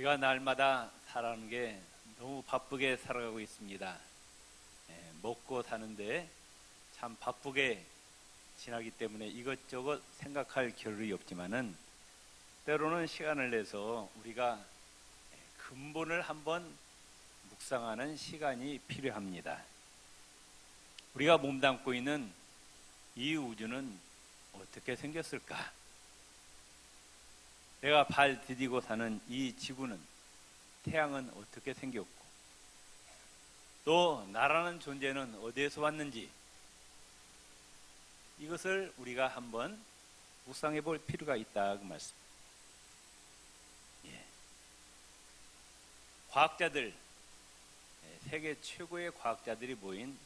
우리가 날마다 살아가는 게 너무 바쁘게 살아가고 있습니다. 먹고 사는데 참 바쁘게 지나기 때문에 이것저것 생각할 겨를이 없지만은 때로는 시간을 내서 우리가 근본을 한번 묵상하는 시간이 필요합니다. 우리가 몸담고 있는 이 우주는 어떻게 생겼을까? 내가 발 디디고 사는 이 지구는, 태양은 어떻게 생겼고, 또 나라는 존재는 어디에서 왔는지, 이것을 우리가 한번 묵상해 볼 필요가 있다 그 말씀. 과학자들, 세계 최고의 과학자들이 모인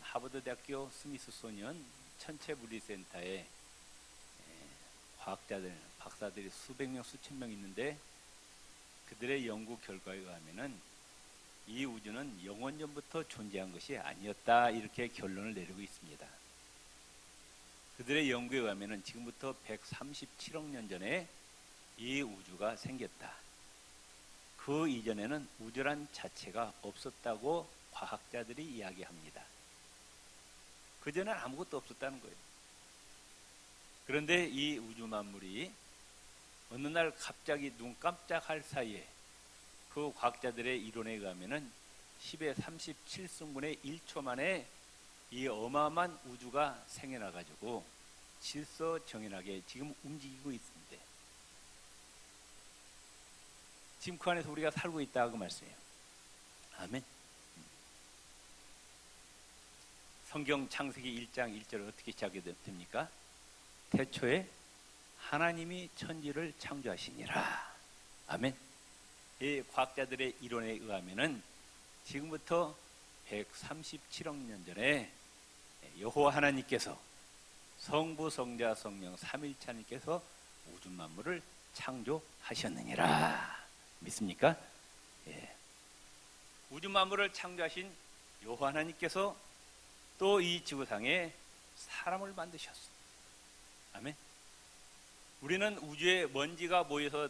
하버드 대학교 스미소니언 천체물리센터에 과학자들, 박사들이 수백 명, 수천 명 있는데 그들의 연구 결과에 의하면은 이 우주는 영원 전부터 존재한 것이 아니었다, 이렇게 결론을 내리고 있습니다. 그들의 연구에 의하면은 지금부터 137억 년 전에 이 우주가 생겼다. 그 이전에는 우주란 자체가 없었다고 과학자들이 이야기합니다. 그전엔 아무것도 없었다는 거예요. 그런데 이 우주 만물이 어느 날 갑자기 눈 깜짝할 사이에 그 과학자들의 이론에 의하면은 10의 37승분의 1초 만에 이 어마어마한 우주가 생겨나가지고 질서정연하게 지금 움직이고 있습니다. 지금 그 안에서 우리가 살고 있다고 말씀해요. 아멘. 성경 창세기 1장 1절 어떻게 시작이 됩니까? 태초에 하나님이 천지를 창조하시니라. 아멘. 이 과학자들의 이론에 의하면은 지금부터 137억 년 전에 여호와 하나님께서 성부, 성자, 성령 삼일체하나님께서 우주 만물을 창조하셨느니라. 믿습니까? 우주 만물을 창조하신 여호와 하나님께서 또 이 지구상에 사람을 만드셨어. 아멘. 우리는 우주에 먼지가 모여서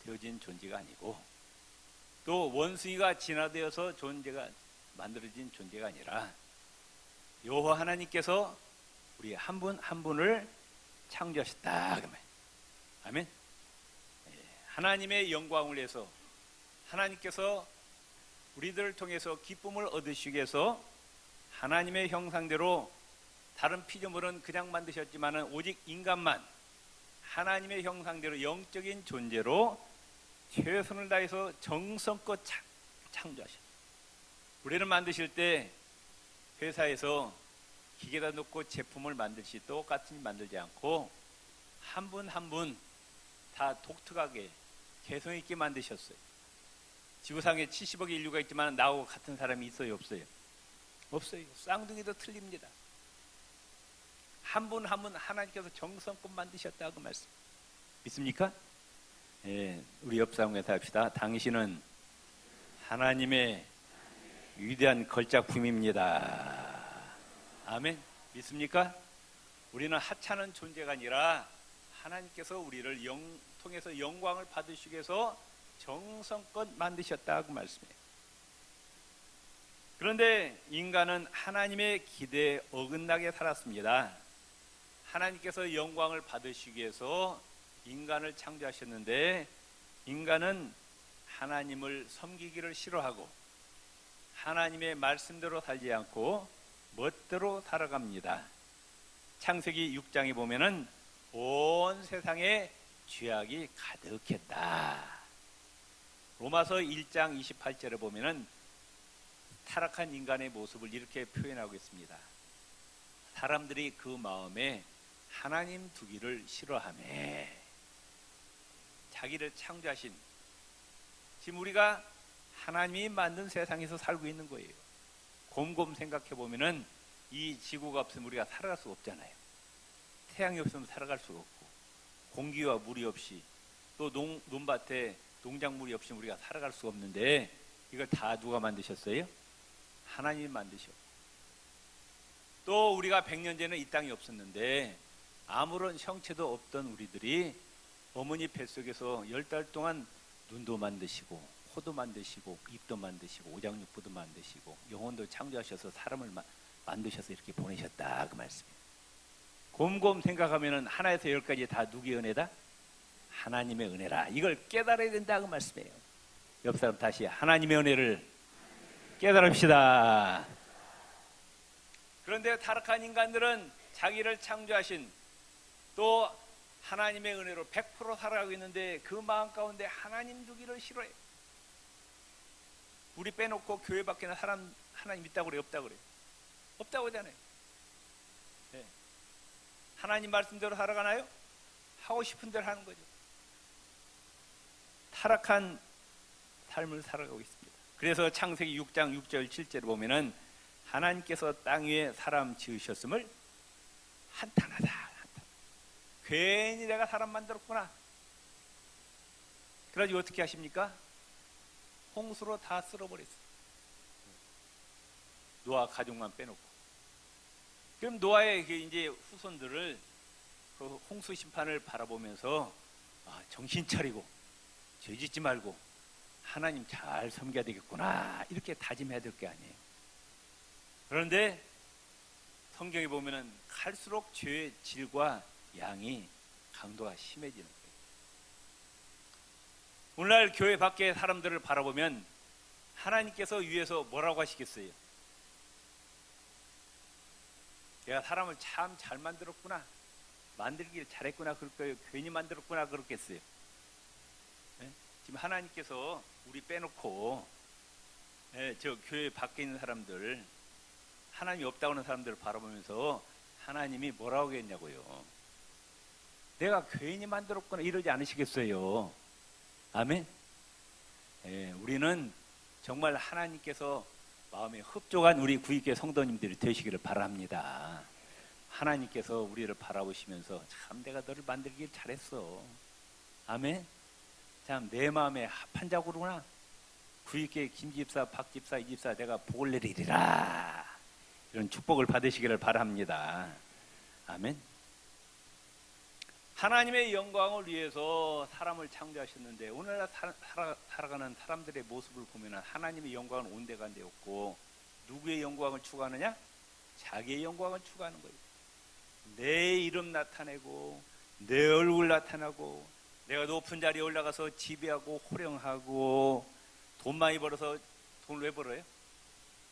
되어진 존재가 아니고, 또 원숭이가 진화되어서 존재가 만들어진 존재가 아니라 여호와 하나님께서 우리 한 분 한 분을 창조하셨다. 아멘. 하나님의 영광을 위해서 하나님께서 우리들을 통해서 기쁨을 얻으시기 위해서 하나님의 형상대로, 다른 피조물은 그냥 만드셨지만 오직 인간만 하나님의 형상대로 영적인 존재로 최선을 다해서 정성껏 창조하셨어요. 우리를 만드실 때 회사에서 기계다 놓고 제품을 만들시 똑같이 만들지 않고 한 분 한 분 다 독특하게 개성 있게 만드셨어요. 지구상에 70억의 인류가 있지만 나하고 같은 사람이 있어요, 없어요? 없어요. 쌍둥이도 틀립니다. 한 분 한 분 하나님께서 정성껏 만드셨다고 말씀. 믿습니까? 우리 옆 사람과 합시다. 당신은 하나님의 위대한 걸작품입니다. 아멘. 믿습니까? 우리는 하찮은 존재가 아니라 하나님께서 우리를 통해서 영광을 받으시기 위해서 정성껏 만드셨다고 말씀해요. 그런데 인간은 하나님의 기대에 어긋나게 살았습니다. 하나님께서 영광을 받으시기 위해서 인간을 창조하셨는데 인간은 하나님을 섬기기를 싫어하고 하나님의 말씀대로 살지 않고 멋대로 살아갑니다. 창세기 6장에 보면은 온 세상에 죄악이 가득했다. 로마서 1장 28절에 보면은 타락한 인간의 모습을 이렇게 표현하고 있습니다. 사람들이 그 마음에 하나님 두기를 싫어하며, 자기를 창조하신, 지금 우리가 하나님이 만든 세상에서 살고 있는 거예요. 곰곰 생각해 보면은 이 지구가 없으면 우리가 살아갈 수가 없잖아요. 태양이 없으면 살아갈 수가 없고, 공기와 물이 없이, 또 논밭에 농작물이 없이 우리가 살아갈 수가 없는데 이걸 다 누가 만드셨어요? 하나님이 만드셨고, 또 우리가 100년 전에 이 땅이 없었는데 아무런 형체도 없던 우리들이 어머니 뱃속에서 10달 동안 눈도 만드시고 코도 만드시고 입도 만드시고 오장육부도 만드시고 영혼도 창조하셔서 사람을 만드셔서 이렇게 보내셨다 그 말씀이에요. 곰곰 생각하면은 하나에서 열까지 다 누구의 은혜다? 하나님의 은혜라. 이걸 깨달아야 된다 그 말씀이에요. 옆 사람 다시 하나님의 은혜를 깨달읍시다. 그런데 타락한 인간들은 자기를 창조하신 또 하나님의 은혜로 100% 살아가고 있는데 그 마음 가운데 하나님 두기를 싫어해. 우리 빼놓고 교회 밖에는 사람 하나님 있다고 그래? 없다고 그래? 없다고 하잖아요. 네. 하나님 말씀대로 살아가나요? 하고 싶은 대로 하는 거죠. 타락한 삶을 살아가고 있습니다. 그래서 창세기 6장 6절 7절을 보면은 하나님께서 땅 위에 사람 지으셨음을 한탄하다. 괜히 내가 사람 만들었구나. 그래가지고 어떻게 하십니까? 홍수로 다 쓸어버렸어요. 노아 가족만 빼놓고. 그럼 노아의 이제 후손들을 그 홍수 심판을 바라보면서 정신 차리고 죄 짓지 말고 하나님 잘 섬겨야 되겠구나 이렇게 다짐해야 될 게 아니에요. 그런데 성경에 보면은 갈수록 죄의 질과 양이 강도가 심해지는 거예요. 오늘날 교회 밖에 사람들을 바라보면 하나님께서 위에서 뭐라고 하시겠어요? 내가 사람을 참 잘 만들었구나, 만들길 잘했구나 그럴 거예요? 괜히 만들었구나 그렇겠어요? 네? 지금 하나님께서 우리 빼놓고 저 교회 밖에 있는 사람들, 하나님이 없다고 하는 사람들을 바라보면서 하나님이 뭐라고 했냐고요? 내가 괜히 만들었구나 이러지 않으시겠어요? 아멘? 예, 우리는 정말 하나님께서 마음에 흡족한 우리 구익계 성도님들이 되시기를 바랍니다. 하나님께서 우리를 바라보시면서 참 내가 너를 만들길 잘했어. 아멘? 참 내 마음에 합한 자구나. 구익계 김집사, 박집사, 이집사 내가 복을 내리리라. 이런 축복을 받으시기를 바랍니다. 아멘? 하나님의 영광을 위해서 사람을 창조하셨는데 오늘날 살아가는 사람들의 모습을 보면 하나님의 영광은 온데간데 없고 누구의 영광을 추구하느냐? 자기의 영광을 추구하는 거예요. 내 이름 나타내고 내 얼굴 나타나고 내가 높은 자리에 올라가서 지배하고 호령하고 돈 많이 벌어서 돈을 왜 벌어요?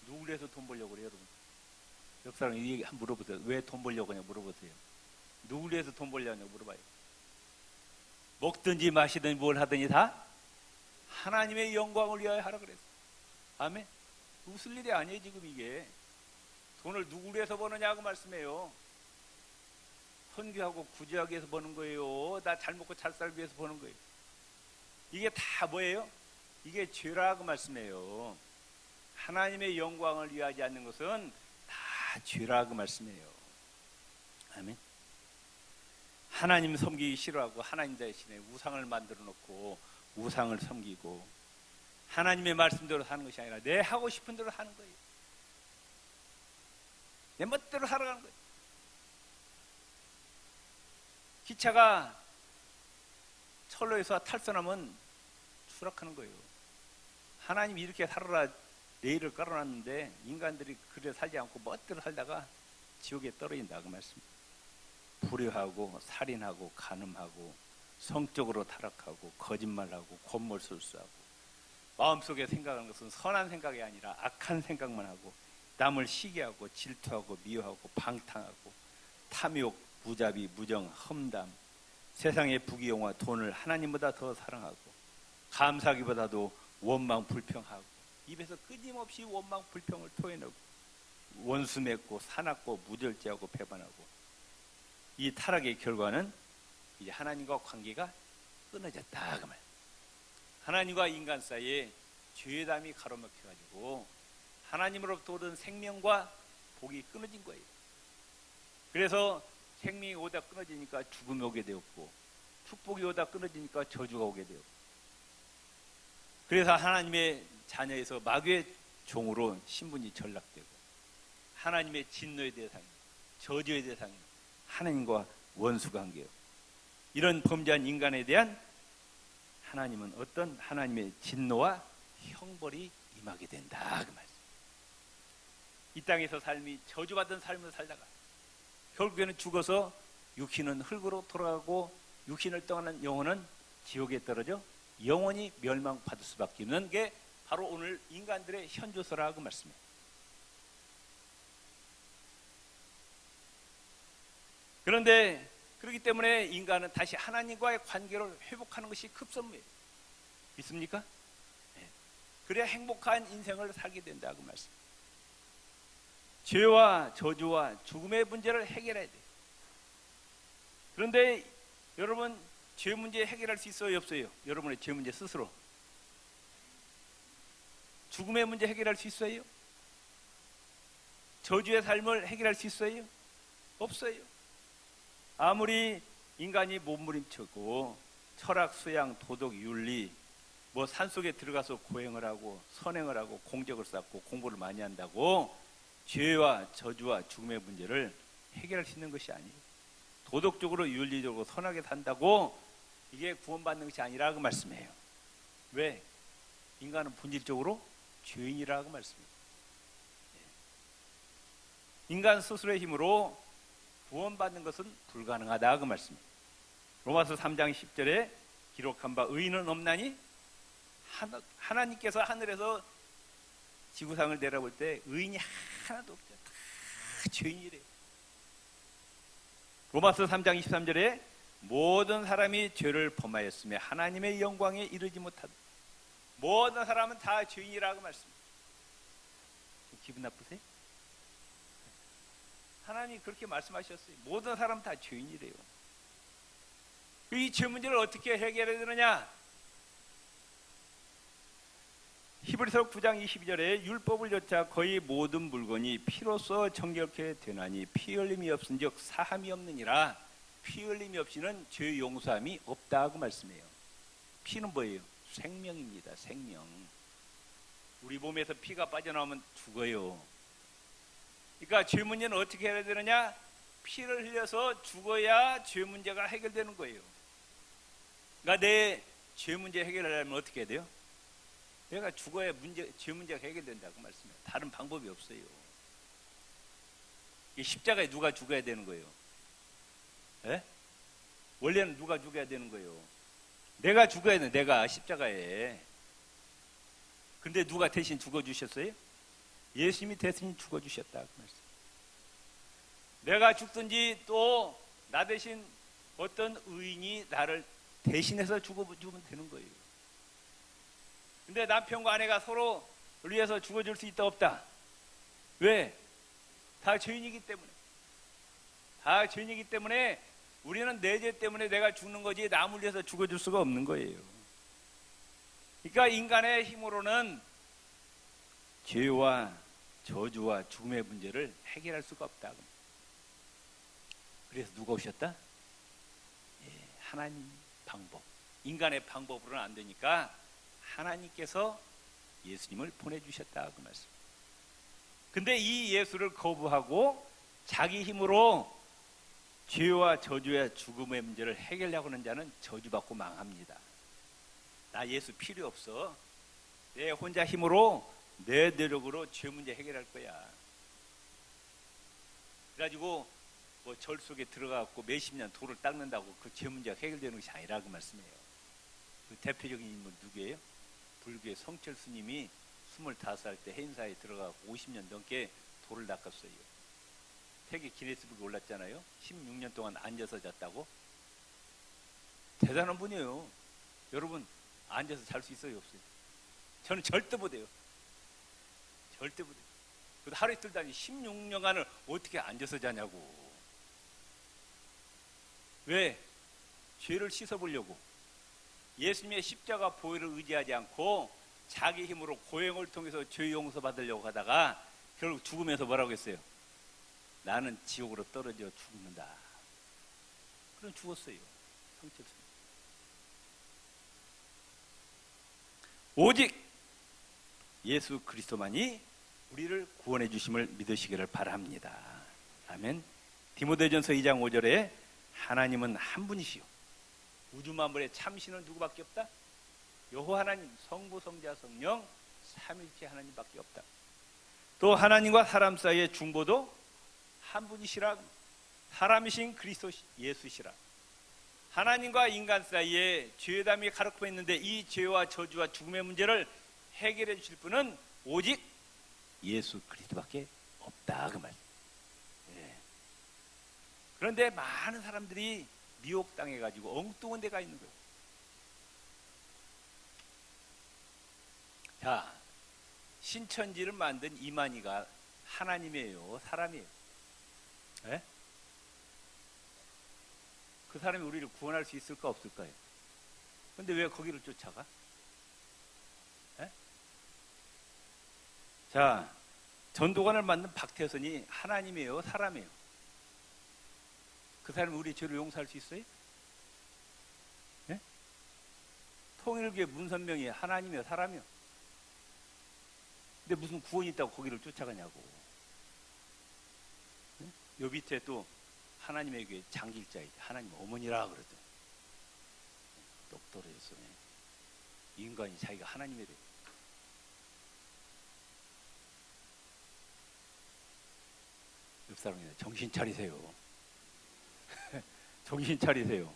누구를 해서 돈 벌려고 그래요 여러분? 옆 사람 이 얘기 한번 물어보세요. 왜 돈 벌려고 하냐 물어보세요. 누구를 위해서 돈 벌려냐고 물어봐요. 먹든지 마시든지 뭘 하든지 다 하나님의 영광을 위하여 하라 그랬어. 아멘? 웃을 일이 아니에요 지금 이게. 돈을 누구를 위해서 버느냐고 말씀해요. 선교하고 구제하기 위해서 버는 거예요. 나 잘 먹고 잘 살기 위해서 버는 거예요. 이게 다 뭐예요? 이게 죄라고 말씀해요. 하나님의 영광을 위하지 않는 것은 다 죄라고 말씀해요. 아멘? 하나님 섬기기 싫어하고 하나님 대신에 우상을 만들어 놓고 우상을 섬기고 하나님의 말씀대로 사는 것이 아니라 내 하고 싶은 대로 하는 거예요. 내 멋대로 살아가는 거예요. 기차가 철로에서 탈선하면 추락하는 거예요. 하나님이 이렇게 살아라 레일을 깔아놨는데 인간들이 그래 살지 않고 멋대로 살다가 지옥에 떨어진다 그 말씀입니다. 불효하고 살인하고 간음하고 성적으로 타락하고 거짓말하고 곤몰술수하고 마음속에 생각하는 것은 선한 생각이 아니라 악한 생각만 하고 남을 시기하고 질투하고 미워하고 방탕하고 탐욕, 무자비, 무정, 험담 세상의 부귀영화 돈을 하나님보다 더 사랑하고 감사하기보다도 원망 불평하고 입에서 끊임없이 원망 불평을 토해내고 원수 맺고 사납고 무절제하고 배반하고 이 타락의 결과는 이제 하나님과 관계가 끊어졌다 그 말. 하나님과 인간 사이에 죄담이 가로막혀가지고 하나님으로부터 오던 생명과 복이 끊어진 거예요. 그래서 생명이 오다 끊어지니까 죽음이 오게 되었고 축복이 오다 끊어지니까 저주가 오게 되었고 그래서 하나님의 자녀에서 마귀의 종으로 신분이 전락되고 하나님의 진노의 대상이 저주의 대상이 하나님과 원수관계요. 이런 범죄한 인간에 대한 하나님은 어떤 하나님의 진노와 형벌이 임하게 된다 그 말씀. 이 땅에서 삶이 저주받은 삶을 살다가 결국에는 죽어서 육신은 흙으로 돌아가고 육신을 떠나는 영혼은 지옥에 떨어져 영원히 멸망받을 수밖에 없는 게 바로 오늘 인간들의 현주소라고 말씀해요. 그런데 그렇기 때문에 인간은 다시 하나님과의 관계를 회복하는 것이 급선무예요. 믿습니까? 네. 그래야 행복한 인생을 살게 된다고 말씀. 죄와 저주와 죽음의 문제를 해결해야 돼요. 그런데 여러분 죄 문제 해결할 수 있어요, 없어요? 여러분의 죄 문제 스스로. 죽음의 문제 해결할 수 있어요? 저주의 삶을 해결할 수 있어요? 없어요. 아무리 인간이 몸부림치고 철학, 수양, 도덕, 윤리 뭐 산속에 들어가서 고행을 하고 선행을 하고 공적을 쌓고 공부를 많이 한다고 죄와 저주와 죽음의 문제를 해결할 수 있는 것이 아니에요. 도덕적으로 윤리적으로 선하게 산다고 이게 구원받는 것이 아니라고 말씀해요. 왜? 인간은 본질적으로 죄인이라고 말씀해요. 인간 스스로의 힘으로 구원받는 것은 불가능하다 그 말씀입니다. 로마서 3장 10절에 기록한 바 의인은 없나니 하나님께서 하늘에서 지구상을 내려볼 때 의인이 하나도 없죠. 다 죄인이래요. 로마서 3장 23절에 모든 사람이 죄를 범하였으며 하나님의 영광에 이르지 못하다. 모든 사람은 다 죄인이라고 말씀합니다. 기분 나쁘세요? 하나님이 그렇게 말씀하셨어요. 모든 사람 다 죄인이래요. 이 죄 문제를 어떻게 해결해야 되느냐? 히브리서 9장 22절에 율법을 좇아 거의 모든 물건이 피로써 정결케 되나니 피 흘림이 없은즉 사함이 없느니라. 피 흘림이 없이는 죄 용서함이 없다고 말씀해요. 피는 뭐예요? 생명입니다. 생명. 우리 몸에서 피가 빠져나오면 죽어요. 그러니까 죄 문제는 어떻게 해야 되느냐? 피를 흘려서 죽어야 죄 문제가 해결되는 거예요. 그러니까 내 죄 문제 해결하려면 어떻게 해야 돼요? 내가 죽어야 죄 문제가 해결된다고 말씀해요. 다른 방법이 없어요. 이 십자가에 누가 죽어야 되는 거예요? 에? 원래는 누가 죽어야 되는 거예요? 내가 죽어야 돼. 내가 십자가에. 근데 누가 대신 죽어주셨어요? 예수님이 대신 죽어주셨다 그 말씀. 내가 죽든지 또 나 대신 어떤 의인이 나를 대신해서 죽으면 되는 거예요. 근데 남편과 아내가 서로 위해서 죽어줄 수 있다 없다? 왜? 다 죄인이기 때문에. 다 죄인이기 때문에 우리는 내 죄 때문에 내가 죽는 거지 남을 위해서 죽어줄 수가 없는 거예요. 그러니까 인간의 힘으로는 죄와 저주와 죽음의 문제를 해결할 수가 없다. 그래서 누가 오셨다? 하나님 방법. 인간의 방법으로는 안 되니까 하나님께서 예수님을 보내주셨다 그 말씀. 근데 이 예수를 거부하고 자기 힘으로 죄와 저주와 죽음의 문제를 해결하려고 하는 자는 저주받고 망합니다. 나 예수 필요 없어. 내 혼자 힘으로 내 노력으로 죄 문제 해결할 거야. 그래가지고 뭐 절 속에 들어가고 몇십 년 돌을 닦는다고 그 죄 문제가 해결되는 것이 아니라 그 말씀이에요. 그 대표적인 인물 누구예요? 불교의 성철 스님이 25살 때 해인사에 들어가고 50년 넘게 돌을 닦았어요. 세계 기네스북에 올랐잖아요. 16년 동안 앉아서 잤다고. 대단한 분이에요. 여러분 앉아서 잘 수 있어요, 없어요? 저는 절대 못해요. 절대 못해요. 하루 이틀 다니 16년간을 어떻게 앉아서 자냐고. 왜? 죄를 씻어보려고. 예수님의 십자가 보혈을 의지하지 않고 자기 힘으로 고행을 통해서 죄 용서 받으려고 하다가 결국 죽으면서 뭐라고 했어요? 나는 지옥으로 떨어져 죽는다. 그럼 죽었어요. 성철스님. 오직 예수 그리스도만이 우리를 구원해 주심을 믿으시기를 바랍니다. 아멘. 디모데전서 2장 5절에 하나님은 한 분이시요 우주 만물의 참신은 누구밖에 없다? 여호와 하나님, 성부, 성자, 성령 삼일체 하나님밖에 없다. 또 하나님과 사람 사이의 중보도 한 분이시라. 사람이신 그리스도 예수시라. 하나님과 인간 사이에 죄담이 가득 있는데 이 죄와 저주와 죽음의 문제를 해결해 주실 분은 오직 예수 그리스도밖에 없다, 그 말. 예. 그런데 많은 사람들이 미혹당해 가지고 엉뚱한 데가 있는 거예요. 자, 신천지를 만든 이만희가 하나님이에요, 사람이에요? 예? 그 사람이 우리를 구원할 수 있을까 없을까요? 근데 왜 거기를 쫓아가? 예? 자, 전도관을 만든 박태선이 하나님이에요, 사람이에요? 그 사람이 우리 죄를 용서할 수 있어요? 예? 통일교회 문선명이 하나님이요, 사람이요? 근데 무슨 구원이 있다고 거기를 쫓아가냐고. 예? 요 밑에 또 하나님의 교회 장길자이지, 하나님 어머니라 그러죠. 똑 떨어졌어. 인간이 자기가 하나님이래. 옆 사람이 정신 차리세요. 정신 차리세요.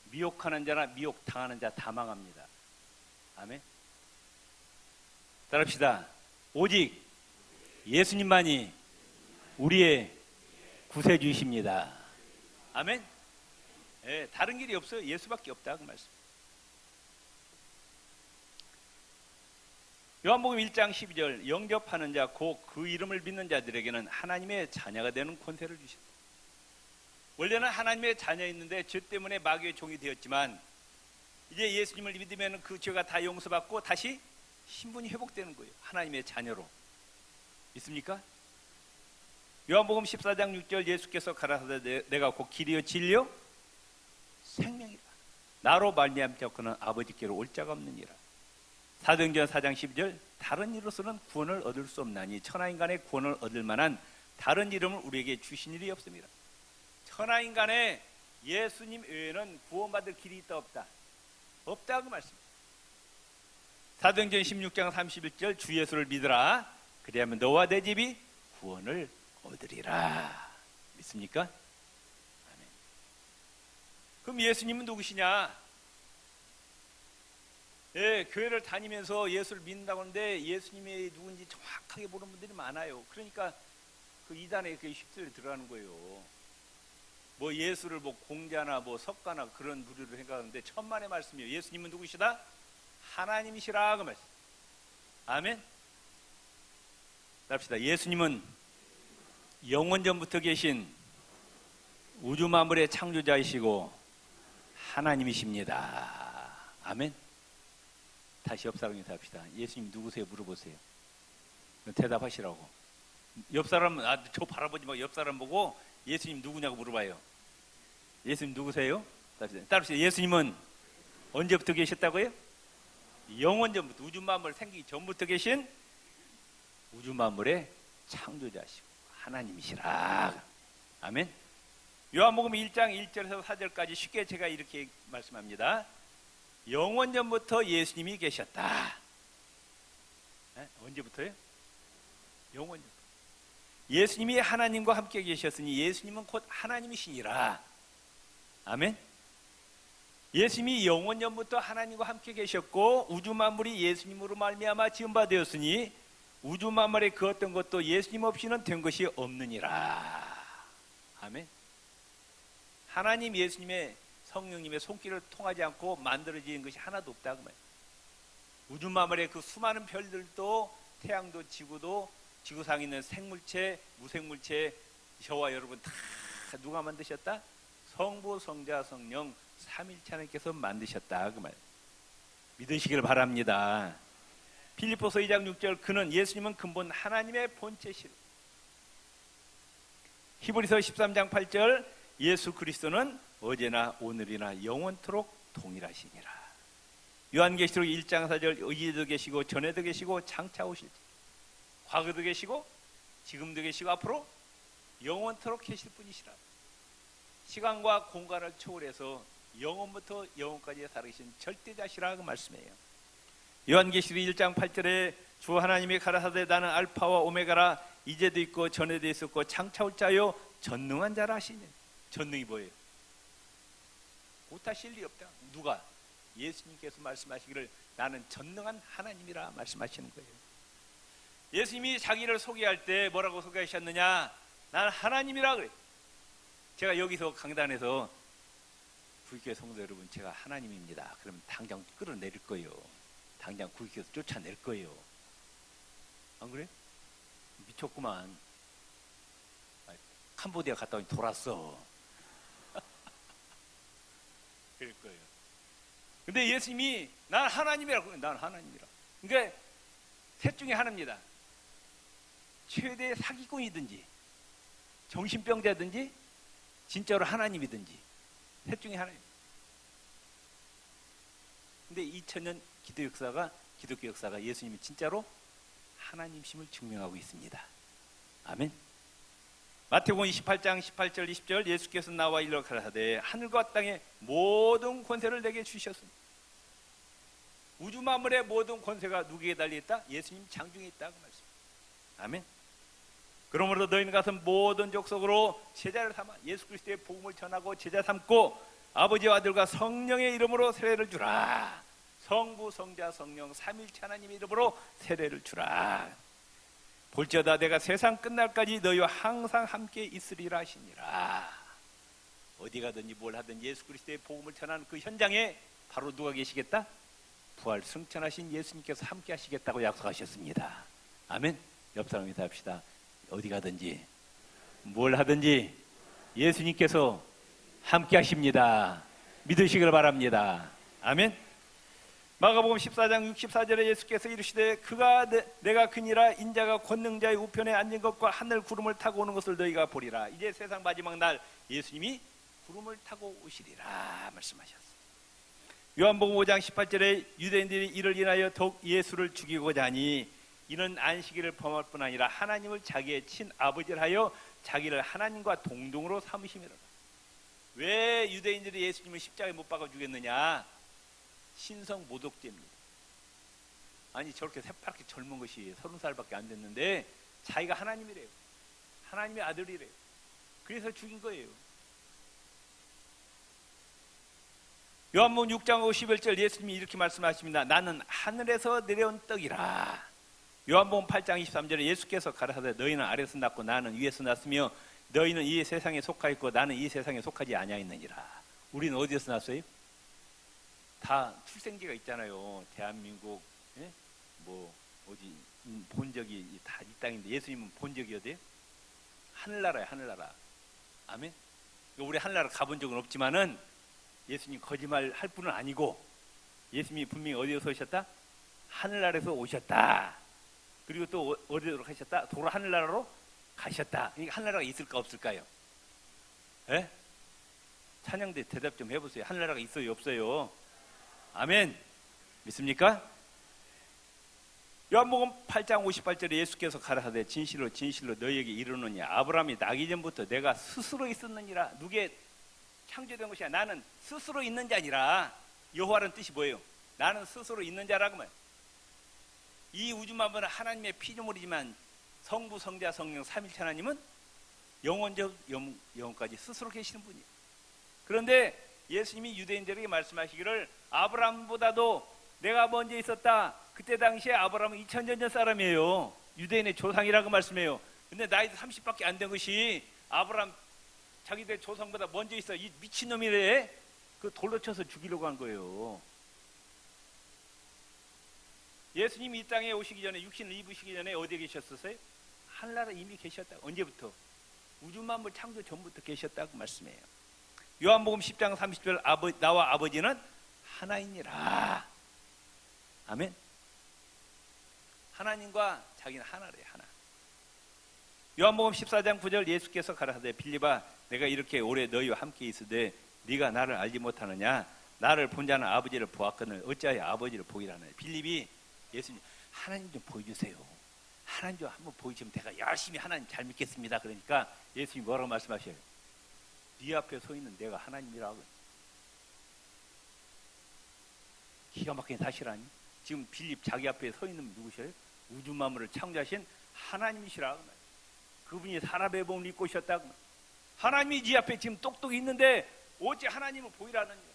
미혹하는 자나 미혹 당하는 자 다 망합니다. 아멘. 따라합시다. 오직 예수님만이 우리의 구세주이십니다. 아멘. 예, 다른 길이 없어요. 예수밖에 없다, 그 말씀. 요한복음 1장 12절, 영접하는 자 곧 그 이름을 믿는 자들에게는 하나님의 자녀가 되는 권세를 주신다. 원래는 하나님의 자녀였는데 죄 때문에 마귀의 종이 되었지만 이제 예수님을 믿으면 그 죄가 다 용서받고 다시 신분이 회복되는 거예요. 하나님의 자녀로. 믿습니까? 요한복음 14장 6절, 예수께서 가라사대 내가 곧 길이요 진리요 생명이라. 나로 말미암자고는 아버지께로 올 자가 없느니라. 사도행전 4장 12절, 다른 이로서는 구원을 얻을 수 없나니 천하인간의 구원을 얻을 만한 다른 이름을 우리에게 주신 일이 없습니다. 천하인간의 예수님 외에는 구원받을 길이 있다 없다? 없다, 그 말씀. 사도행전 16장 31절, 주 예수를 믿으라. 그리하면 너와 내 집이 구원을 얻으리라. 믿습니까? 아멘. 그럼 예수님은 누구시냐? 예, 교회를 다니면서 예수를 믿는다고 하는데 예수님이 누군지 정확하게 모르는 분들이 많아요. 그러니까 그 이단에 그 휩쓸려 들어가는 거예요. 뭐 예수를 뭐 공자나 뭐 석가나 그런 부류로 생각하는데 천만의 말씀이에요. 예수님은 누구시다? 하나님이시라, 그 말씀. 아멘. 답시다. 예수님은 영원전부터 계신 우주 만물의 창조자이시고 하나님이십니다. 아멘. 다시 옆 사람 인사합시다. 예수님 누구세요? 물어보세요. 대답하시라고. 옆 사람, 저 바라보지 말고 옆 사람 보고 예수님 누구냐고 물어봐요. 예수님 누구세요? 따라합시다. 예수님은 언제부터 계셨다고요? 영원전부터, 우주 만물 생기기 전부터 계신 우주 만물의 창조자시고 하나님이시라. 아멘. 요한복음 1장 1절에서 4절까지 쉽게 제가 이렇게 말씀합니다. 영원전부터 예수님이 계셨다. 네? 언제부터요? 영원전. 예수님이 하나님과 함께 계셨으니 예수님은 곧 하나님이시니라. 아멘. 예수님이 영원전부터 하나님과 함께 계셨고 우주 만물이 예수님으로 말미암아 지은 바 되었으니 우주 만물에 그 어떤 것도 예수님 없이는 된 것이 없느니라. 아멘. 하나님 예수님의 성령님의 손길을 통하지 않고 만들어진 것이 하나도 없다, 그 말. 우주 만물의 그 수많은 별들도 태양도 지구도 지구상에 있는 생물체, 무생물체, 저와 여러분 다 누가 만드셨다? 성부, 성자, 성령 삼일체 하나님께서 만드셨다, 그 말. 믿으시길 바랍니다. 빌립보서 2장 6절, 그는 예수님은 근본 하나님의 본체시로. 히브리서 13장 8절, 예수 그리스도는 어제나 오늘이나 영원토록 동일하시니라. 요한계시록 1장 4절, 이제도 계시고 전에도 계시고 장차 오실 때, 과거도 계시고 지금도 계시고 앞으로 영원토록 계실 분이시라. 시간과 공간을 초월해서 영원부터 영원까지 살아계신 절대자시라 그 말씀이에요. 요한계시록 1장 8절에 주 하나님이 가라사대 나는 알파와 오메가라 이제도 있고 전에도 있었고 장차 올 자요 전능한 자라 하시니. 전능이 뭐예요? 못하실 리 없다. 누가? 예수님께서 말씀하시기를 나는 전능한 하나님이라 말씀하시는 거예요. 예수님이 자기를 소개할 때 뭐라고 소개하셨느냐? 나는 하나님이라 그래. 제가 여기서 강단에서 구익교회 성도 여러분 제가 하나님입니다. 그러면 당장 끌어내릴 거예요. 당장 구익교회에서 쫓아낼 거예요. 안 그래? 미쳤구만. 캄보디아 갔다 오니 돌았어. 그럴 거예요. 근데 예수님이 난 하나님이라고. 난 하나님이라. 그러니까 셋 중에 하나입니다. 최대 사기꾼이든지 정신병자든지 진짜로 하나님이든지 셋 중에 하나입니다. 근데 2000년 기독교 역사가 예수님이 진짜로 하나님심을 증명하고 있습니다. 아멘. 마태복음 28장 18절 20절 예수께서 나와 일러 가라사대 하늘과 땅의 모든 권세를 내게 주셨습니다. 우주 만물의 모든 권세가 누구에게 달려있다? 예수님 장중에 있다고 말씀. 아멘. 그러므로 너희는 가서 모든 족속으로 제자를 삼아 예수 그리스도의 복음을 전하고 제자 삼고 아버지와 아들과 성령의 이름으로 세례를 주라. 성부 성자 성령 삼일체 하나님의 이름으로 세례를 주라. 볼지어다 내가 세상 끝날까지 너희와 항상 함께 있으리라 하시니라. 어디 가든지 뭘 하든 예수 그리스도의 복음을 전하는 그 현장에 바로 누가 계시겠다? 부활 승천하신 예수님께서 함께 하시겠다고 약속하셨습니다. 아멘. 옆 사람 인사합시다. 어디 가든지 뭘 하든지 예수님께서 함께 하십니다. 믿으시길 바랍니다. 아멘. 마가복음 14장 64절에 예수께서 이르시되 그가 내가 그니라 인자가 권능자의 우편에 앉은 것과 하늘 구름을 타고 오는 것을 너희가 보리라. 이제 세상 마지막 날 예수님이 구름을 타고 오시리라 말씀하셨습니다. 요한복음 5장 18절에 유대인들이 이를 인하여 더욱 예수를 죽이고자 하니 이는 안식일을 범할 뿐 아니라 하나님을 자기의 친아버지를 하여 자기를 하나님과 동등으로 삼으심이라. 왜 유대인들이 예수님을 십자가에 못 박아 죽였느냐? 신성 모독죄입니다. 아니 저렇게 새파랗게 젊은 것이 30살밖에 안 됐는데 자기가 하나님이래요. 하나님의 아들이래요. 그래서 죽인 거예요. 요한복음 6장 51절 예수님이 이렇게 말씀하십니다. 나는 하늘에서 내려온 떡이라. 요한복음 8장 23절에 예수께서 가라사대 너희는 아래서 났고 나는 위에서 났으며 너희는 이 세상에 속하였고 나는 이 세상에 속하지 아니하였느니라. 우리는 어디에서 났어요? 다 출생지가 있잖아요. 대한민국, 예? 뭐 어디 본적이 다 이 땅인데 예수님은 본적이 어디예요? 하늘나라예요. 하늘나라. 아멘. 우리 하늘나라 가본 적은 없지만은 예수님 거짓말 할 분은 아니고 예수님이 분명히 어디에서 오셨다? 하늘나라에서 오셨다. 그리고 또 어디로 가셨다? 도로 하늘나라로 가셨다. 그러니까 하늘나라가 있을까 없을까요? 예? 찬양대 대답 좀 해보세요. 하늘나라가 있어요 없어요? 아멘. 믿습니까? 요한복음 8장 58절에 예수께서 가라사대 진실로 진실로 너희에게 이르노니 아브라함이 나기 전부터 내가 스스로 있었느니라. 누구의 창조된 것이 아니라 나는 스스로 있는 자 아니라 여호와라는 뜻이 뭐예요? 나는 스스로 있는 자라고 말해요. 이 우주 만물은 하나님의 피조물이지만 성부 성자 성령 삼일체 하나님은 영원적 영원까지 스스로 계시는 분이에요. 그런데 예수님이 유대인들에게 말씀하시기를 아브라함보다도 내가 먼저 있었다. 그때 당시에 아브라함은 2000년 전 사람이에요. 유대인의 조상이라고 말씀해요. 근데 나이도 30밖에 안 된 것이 아브라함 자기들 조상보다 먼저 있어. 이 미친놈이래. 그 돌로 쳐서 죽이려고 한 거예요. 예수님이 이 땅에 오시기 전에 육신을 입으시기 전에 어디에 계셨었어요? 하늘나라에 이미 계셨다. 언제부터? 우주 만물 창조 전부터 계셨다고 말씀해요. 요한복음 10장 30절 나와 아버지는 하나이니라. 아멘. 하나님과 자기는 하나래요. 하나. 요한복음 14장 9절 예수께서 가라사대 빌립아 내가 이렇게 오래 너희와 함께 있으되 네가 나를 알지 못하느냐? 나를 본 자는 아버지를 보았거늘 어찌하여 아버지를 보이라 하느냐? 빌립이 예수님 하나님 좀 보여주세요. 하나님 좀 한번 보여주시면 내가 열심히 하나님 잘 믿겠습니다. 그러니까 예수님이 뭐라고 말씀하셔요? 네 앞에 서 있는 내가 하나님이라고. 기가 막힌 사실 아니? 지금 빌립 자기 앞에 서 있는 분 누구셔요? 우주 만물을 창조하신 하나님이시라. 그분이 사람의 몸을 입고 오셨다고. 하나님이 지 앞에 지금 똑똑히 있는데 어찌 하나님을 보이라는 거예요.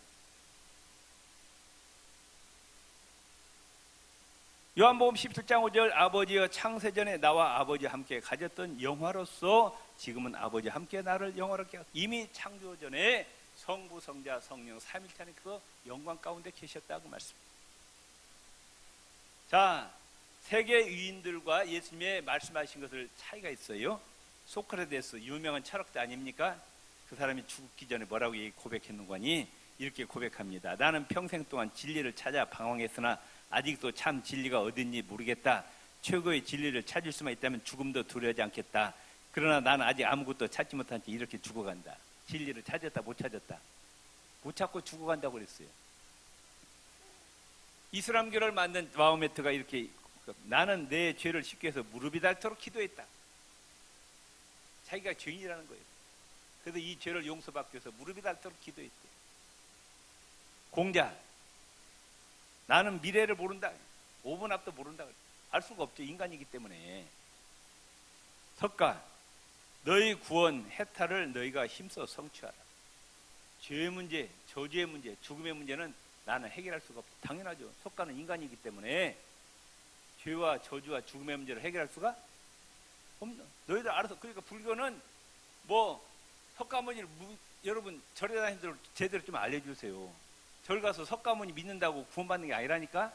요한복음 17장 5절 아버지여 창세전에 나와 아버지와 함께 가졌던 영화로서 지금은 아버지와 함께 나를 영화롭게 하고 이미 창조전에 성부 성자 성령 삼위일체님께서 영광 가운데 계셨다고 말씀합니다. 자, 세계 유인들과 예수님의 말씀하신 것을 차이가 있어요. 소크라테스 유명한 철학자 아닙니까? 그 사람이 죽기 전에 뭐라고 고백했는 거니? 이렇게 고백합니다. 나는 평생 동안 진리를 찾아 방황했으나 아직도 참 진리가 어딘지 모르겠다. 최고의 진리를 찾을 수만 있다면 죽음도 두려워하지 않겠다. 그러나 나는 아직 아무것도 찾지 못한 채 이렇게 죽어간다. 진리를 찾았다 못 찾았다. 못 찾고 죽어간다고 그랬어요. 이슬람교를 만든 마호메트가 이렇게 나는 내 죄를 씻기 위해서 무릎이 닳도록 기도했다. 자기가 죄인이라는 거예요. 그래서 이 죄를 용서받기 위해서 무릎이 닳도록 기도했대. 공자 나는 미래를 모른다. 5분 앞도 모른다. 알 수가 없죠. 인간이기 때문에. 석가 너희 구원 해탈을 너희가 힘써 성취하라. 죄의 문제, 저주의 문제, 죽음의 문제는 나는 해결할 수가 없다. 당연하죠. 석가는 인간이기 때문에 죄와 저주와 죽음의 문제를 해결할 수가 없는. 너희들 알아서. 그러니까 불교는 뭐 석가모니를 여러분 절에 다니는 대로 제대로 좀 알려주세요. 절 가서 석가모니 믿는다고 구원받는 게 아니라니까.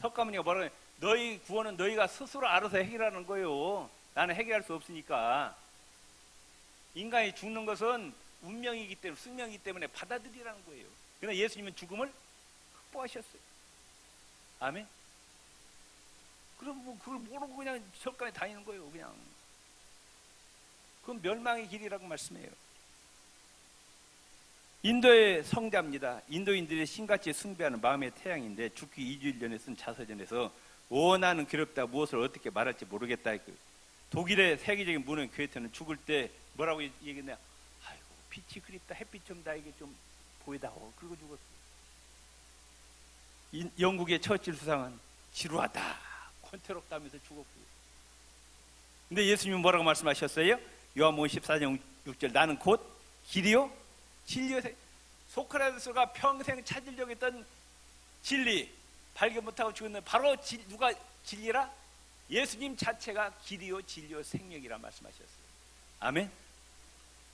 석가모니가 뭐라고 해요? 너희 구원은 너희가 스스로 알아서 해결하는 거예요. 나는 해결할 수 없으니까. 인간이 죽는 것은 운명이기 때문에, 숙명이기 때문에 받아들이라는 거예요. 그러나 예수님은 죽음을 극복하셨어요. 아멘. 그럼 뭐 그걸 모르고 그냥 절간에 다니는 거예요. 그냥. 그건 멸망의 길이라고 말씀해요. 인도의 성자입니다. 인도인들이 신같이 숭배하는 마음의 태양인데 죽기 2주일 전에 쓴 자서전에서 나는 괴롭다. 무엇을 어떻게 말할지 모르겠다. 독일의 세계적인 문헌 괴테는 죽을 때 뭐라고 얘기했냐? 아이고 빛이 그립다. 햇빛 좀 나에게 좀 보이다오. 그리고 죽었어요. 영국의 처칠 수상은 지루하다. 권태롭다면서 죽었고요. 근데 예수님은 뭐라고 말씀하셨어요? 요한복음 14장 6절 나는 곧 길이요 진리요. 소크라테스가 평생 찾으려고 했던 진리 발견 못하고 죽었는데 바로 누가 진리라? 예수님 자체가 길이요 진리요 생명이라 말씀하셨어요. 아멘.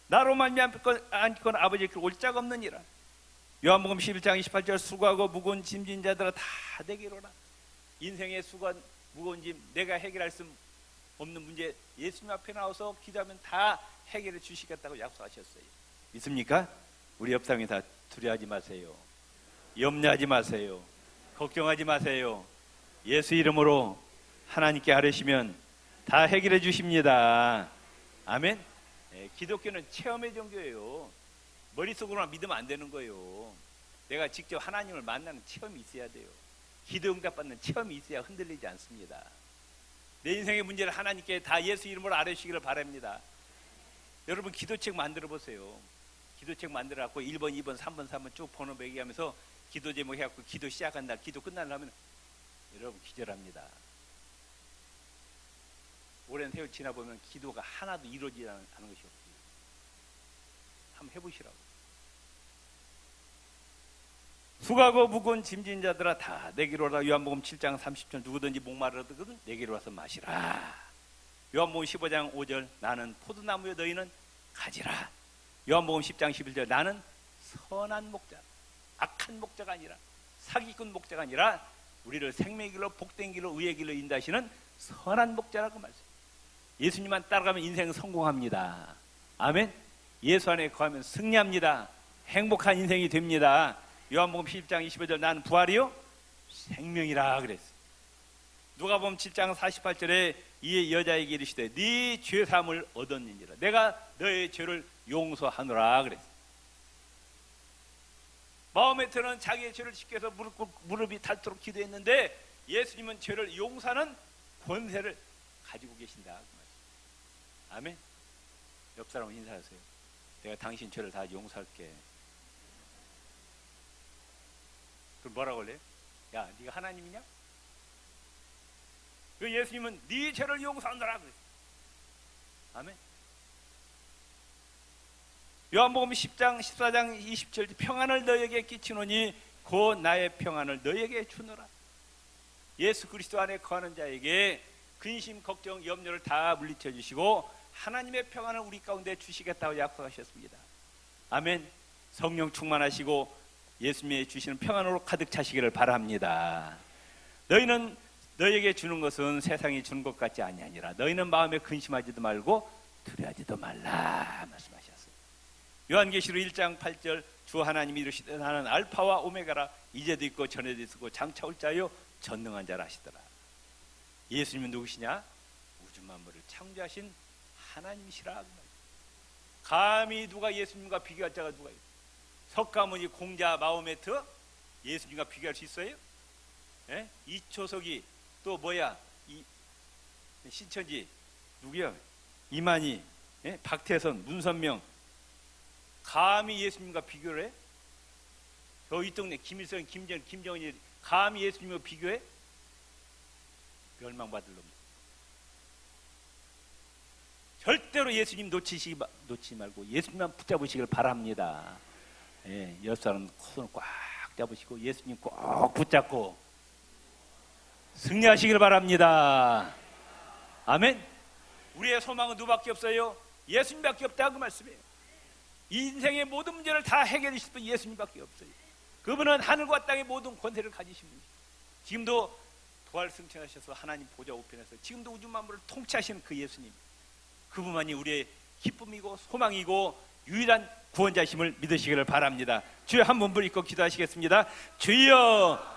나로 말미암거나 아버지께 올 자가 없느니라. 요한복음 11장 28절 수고하고 무거운 짐진 자들아 다 내게로라. 인생의 수고한 무거운 짐 내가 해결할 수 없는 문제 예수님 앞에 나와서 기도하면 다 해결해 주시겠다고 약속하셨어요. 믿습니까? 우리 옆 사람이 다 두려워하지 마세요. 염려하지 마세요. 걱정하지 마세요. 예수 이름으로 하나님께 아뢰시면 다 해결해 주십니다. 아멘. 네, 기독교는 체험의 종교예요. 머릿속으로만 믿으면 안 되는 거예요. 내가 직접 하나님을 만나는 체험이 있어야 돼요. 기도 응답받는 체험이 있어야 흔들리지 않습니다. 내 인생의 문제를 하나님께 다 예수 이름으로 아뢰시기를 바랍니다. 여러분 기도책 만들어 보세요. 기도책 만들어 갖고 1번, 2번, 3번, 4번 쭉 번호 매기하면서 기도 제목 해갖고 기도 시작한 날 기도 끝나려면 여러분 기절합니다. 오랜 세월 지나보면 기도가 하나도 이루어지지 않은 것이 없어요. 한번 해보시라고. 수고하고 무거운 짐진 자들아 다 내게로 오라. 요한복음 7장 30절 누구든지 목마르거든 내게로 와서 마시라. 요한복음 15장 5절 나는 포도나무여 너희는 가지라. 요한복음 10장 11절 나는 선한 목자 악한 목자가 아니라 사기꾼 목자가 아니라 우리를 생명의 길로 복된 길로 의의 길로 인도하시는 선한 목자라고 말씀해요. 예수님만 따라가면 인생 성공합니다. 아멘. 예수 안에 거하면 승리합니다. 행복한 인생이 됩니다. 요한복음 10장 25절 나는 부활이요 생명이라 그랬어요. 누가복음 7장 48절에 이 여자에게 이르시되 네 죄사함을 얻었느니라. 내가 너의 죄를 용서하노라 그랬어요. 마호메트는 자기의 죄를 씻기 위해서 무릎이 닳도록 기도했는데 예수님은 죄를 용서하는 권세를 가지고 계신다. 아멘. 옆 사람 인사하세요. 내가 당신 죄를 다 용서할게. 그럼 뭐라고 할래요? 야, 네가 하나님이냐? 그 예수님은 네 죄를 용서하노라 그랬어요. 아멘. 요한복음 10장 14장 27절 평안을 너에게 끼치노니 곧 나의 평안을 너에게 주노라. 예수 그리스도 안에 거하는 자에게 근심, 걱정, 염려를 다 물리쳐 주시고 하나님의 평안을 우리 가운데 주시겠다고 약속하셨습니다. 아멘. 성령 충만하시고 예수님이 주시는 평안으로 가득 차시기를 바랍니다. 너희는 너에게 주는 것은 세상이 주는 것 같지 아니하니라. 너희는 마음에 근심하지도 말고 두려워하지도 말라 말씀하셨어요. 요한계시록 1장 8절 주 하나님이 이르시되 나는 알파와 오메가라 이제도 있고 전에도 있고 장차 올 자요 전능한 자라 하시더라. 예수님은 누구시냐? 우주 만물을 창조하신 하나님이시라. 감히 누가 예수님과 비교할 자가 누가 있어요? 석가모니, 공자, 마호메트 예수님과 비교할 수 있어요? 예? 이초석이 또 뭐야? 신천지 누구야? 이만희, 예? 박태선, 문선명 감히 예수님과 비교를 해? 이 동네 김일성, 김정은이 감히 예수님과 비교해? 멸망받을 놈. 절대로 예수님 놓치지 말고 예수님만 붙잡으시길 바랍니다. 예, 여사는 손을 꽉 잡으시고 예수님 꼭 붙잡고 승리하시길 바랍니다. 아멘. 우리의 소망은 누구밖에 없어요? 예수님밖에 없다 그 말씀이에요. 인생의 모든 문제를 다 해결해 주실 분 예수님밖에 없어요. 그분은 하늘과 땅의 모든 권세를 가지신 분이에요. 지금도 부활 승천하셔서 하나님 보좌 우편에서 지금도 우주 만물을 통치하시는 그 예수님, 그분만이 우리의 기쁨이고 소망이고 유일한 구원자심을 믿으시기를 바랍니다. 주여 한 번 부르고 기도하시겠습니다. 주여